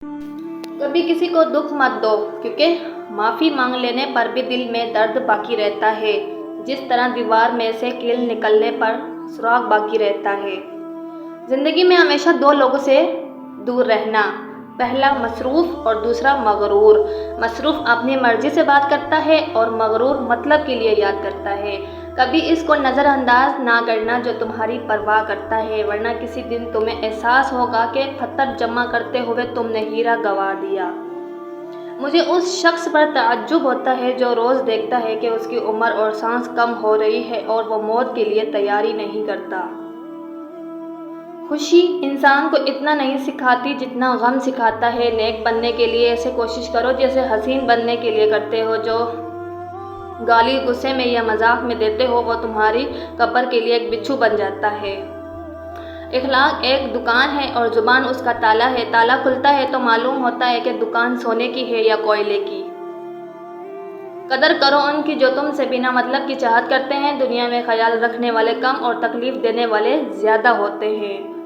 कभी किसी को दुख मत दो, क्योंकि माफ़ी मांग लेने पर भी दिल में दर्द बाकी रहता है, जिस तरह दीवार में से कील निकलने पर सुराग बाकी रहता है। ज़िंदगी में हमेशा दो लोगों से दूर रहना, पहला मसरूफ़ और दूसरा मगरूर। मसरूफ़ अपनी मर्ज़ी से बात करता है और मगरूर मतलब के लिए याद करता है। कभी इसको नज़रअंदाज ना करना जो तुम्हारी परवाह करता है, वरना किसी दिन तुम्हें एहसास होगा कि पत्थर जमा करते हुए तुमने हीरा गंवा दिया। मुझे उस शख्स पर ताज्जुब होता है जो रोज़ देखता है कि उसकी उम्र और सांस कम हो रही है और वो मौत के लिए तैयारी नहीं करता। खुशी इंसान को इतना नहीं सिखाती जितना गम सिखाता है। नेक बनने के लिए ऐसे कोशिश करो जैसे हसीन बनने के लिए करते हो। जो गाली गुस्से में या मजाक में देते हो वो तुम्हारी कब्र के लिए एक बिच्छू बन जाता है। इखलाक एक दुकान है और जुबान उसका ताला है। ताला खुलता है तो मालूम होता है कि दुकान सोने की है या कोयले की। कदर करो उनकी जो तुमसे बिना मतलब की चाहत करते हैं। दुनिया में ख्याल रखने वाले कम और तकलीफ देने वाले ज़्यादा होते हैं।